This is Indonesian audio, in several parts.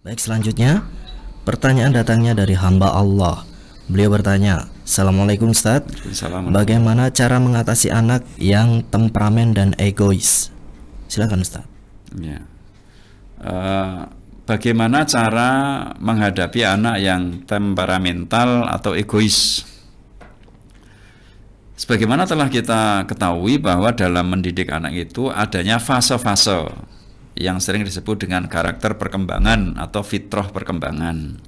Baik, selanjutnya pertanyaan datangnya dari hamba Allah. Beliau bertanya, Assalamualaikum Ustaz, Assalamualaikum. bagaimana cara mengatasi anak yang temperamen dan egois? Silakan Ustaz. Ya. Bagaimana cara menghadapi anak yang temperamental atau egois? Sebagaimana telah kita ketahui bahwa dalam mendidik anak itu adanya fase-fase yang sering disebut dengan karakter perkembangan atau fitrah perkembangan.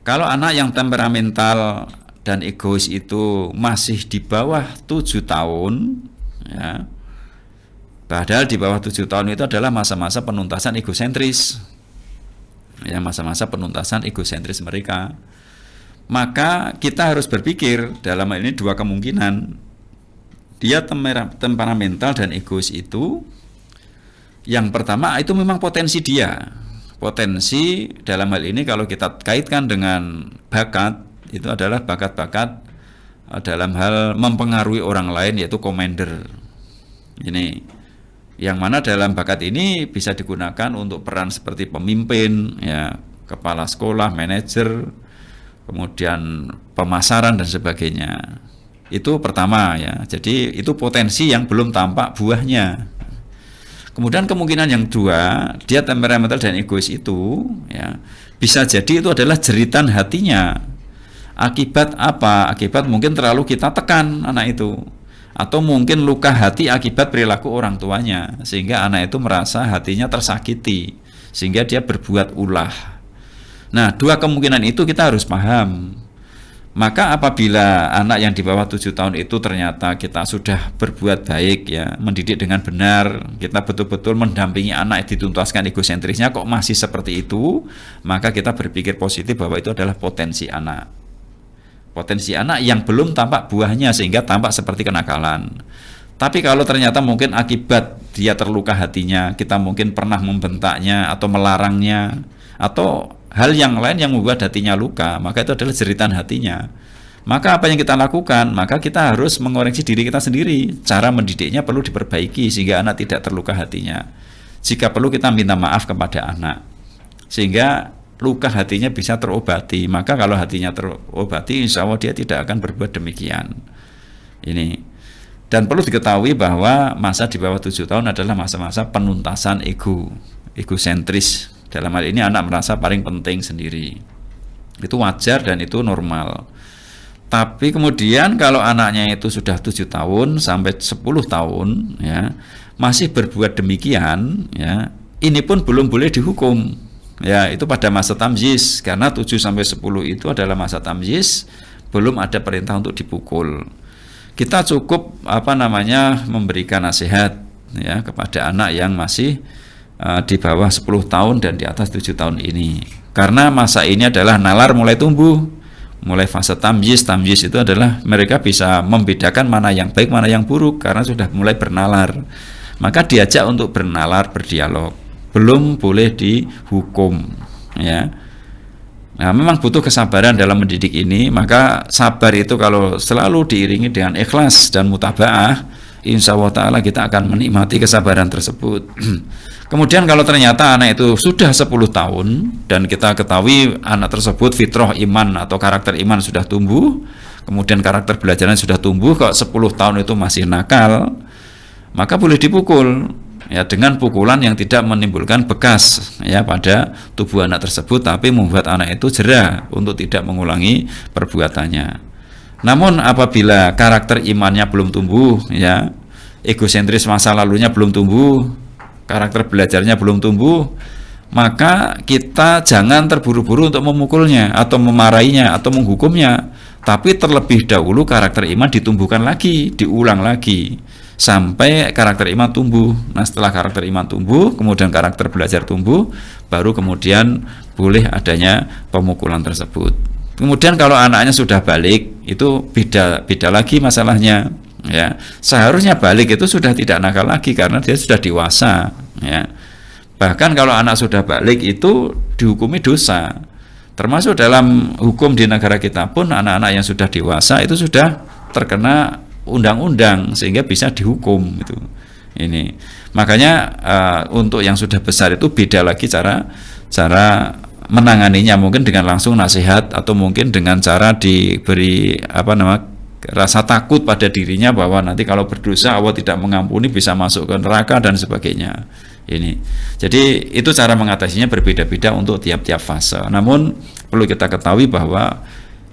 Kalau anak yang temperamental dan egois itu masih di bawah 7 tahun, ya, padahal di bawah 7 tahun itu adalah masa-masa penuntasan egosentris, ya, masa-masa penuntasan egosentris mereka. Maka kita harus berpikir dalam hal ini dua kemungkinan. Dia temperamental dan egois itu, yang pertama itu memang potensi dia. Potensi dalam hal ini kalau kita kaitkan dengan bakat, itu adalah bakat-bakat dalam hal mempengaruhi orang lain, yaitu commander. Ini yang mana dalam bakat ini bisa digunakan untuk peran seperti pemimpin, ya, kepala sekolah, manajer, kemudian pemasaran dan sebagainya. Itu pertama, ya. Jadi itu potensi yang belum tampak buahnya. Kemudian kemungkinan yang kedua, dia temperamental dan egois itu, ya, bisa jadi itu adalah jeritan hatinya. Akibat apa? Akibat mungkin terlalu kita tekan anak itu, atau mungkin luka hati akibat perilaku orang tuanya, sehingga anak itu merasa hatinya tersakiti, sehingga dia berbuat ulah. Nah, dua kemungkinan itu kita harus paham. Maka apabila anak yang di bawah 7 tahun itu ternyata kita sudah berbuat baik, ya, mendidik dengan benar, kita betul-betul mendampingi anak yang dituntaskan egosentrisnya kok masih seperti itu, maka kita berpikir positif bahwa itu adalah potensi anak. Potensi anak yang belum tampak buahnya sehingga tampak seperti kenakalan. Tapi kalau ternyata mungkin akibat dia terluka hatinya, kita mungkin pernah membentaknya atau melarangnya, atau hal yang lain yang membuat hatinya luka, maka itu adalah jeritan hatinya. Maka apa yang kita lakukan? Maka kita harus mengoreksi diri kita sendiri. Cara mendidiknya perlu diperbaiki sehingga anak tidak terluka hatinya. Jika perlu kita minta maaf kepada anak sehingga luka hatinya bisa terobati. Maka kalau hatinya terobati, insya Allah dia tidak akan berbuat demikian. Ini. Dan perlu diketahui bahwa masa di bawah 7 tahun adalah masa-masa penuntasan egosentris. Dalam hal ini anak merasa paling penting sendiri. Itu wajar dan itu normal. Tapi kemudian kalau anaknya itu sudah 7 tahun sampai 10 tahun, ya, masih berbuat demikian, ya, ini pun belum boleh dihukum. Ya, itu pada masa tamyiz, karena 7 sampai 10 itu adalah masa tamyiz, belum ada perintah untuk dipukul. Kita cukup memberikan nasihat, ya, kepada anak yang masih di bawah 10 tahun dan di atas 7 tahun ini. Karena masa ini adalah nalar mulai tumbuh, mulai fase tamyiz. Tamyiz itu adalah mereka bisa membedakan mana yang baik, mana yang buruk karena sudah mulai bernalar. Maka diajak untuk bernalar, berdialog. Belum boleh dihukum, ya. Nah, memang butuh kesabaran dalam mendidik ini. Maka sabar itu kalau selalu diiringi dengan ikhlas dan mutabaah, insya Allah ta'ala kita akan menikmati kesabaran tersebut. Kemudian kalau ternyata anak itu sudah 10 tahun dan kita ketahui anak tersebut fitrah iman atau karakter iman sudah tumbuh, kemudian karakter belajarnya sudah tumbuh, kok 10 tahun itu masih nakal, maka boleh dipukul, ya, dengan pukulan yang tidak menimbulkan bekas, ya, pada tubuh anak tersebut, tapi membuat anak itu jera untuk tidak mengulangi perbuatannya. Namun apabila karakter imannya belum tumbuh, ya, egosentris masa lalunya belum tumbuh, karakter belajarnya belum tumbuh, maka kita jangan terburu-buru untuk memukulnya atau memarahinya atau menghukumnya, tapi terlebih dahulu karakter iman ditumbuhkan lagi, diulang lagi sampai karakter iman tumbuh. Nah, setelah karakter iman tumbuh, kemudian karakter belajar tumbuh, baru kemudian boleh adanya pemukulan tersebut. Kemudian kalau anaknya sudah balik, itu beda lagi masalahnya. Ya, seharusnya balik itu sudah tidak nakal lagi karena dia sudah dewasa, ya. Bahkan kalau anak sudah balik itu dihukumi dosa. Termasuk dalam hukum di negara kita pun anak-anak yang sudah dewasa itu sudah terkena undang-undang sehingga bisa dihukum itu. Ini. Makanya untuk yang sudah besar itu beda lagi cara cara menanganinya, mungkin dengan langsung nasihat atau mungkin dengan cara diberi rasa takut pada dirinya bahwa nanti kalau berdosa Allah tidak mengampuni, bisa masuk ke neraka dan sebagainya. Ini. Jadi itu cara mengatasinya berbeda-beda untuk tiap-tiap fase. Namun perlu kita ketahui bahwa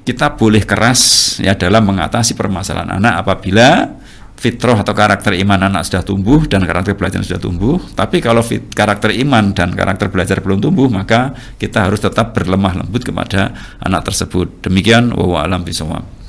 kita boleh keras ya dalam mengatasi permasalahan anak apabila fitrah atau karakter iman anak sudah tumbuh dan karakter belajar sudah tumbuh. Tapi kalau karakter iman dan karakter belajar belum tumbuh, maka kita harus tetap berlemah lembut kepada anak tersebut. Demikian, wallahu a'lam bishawab.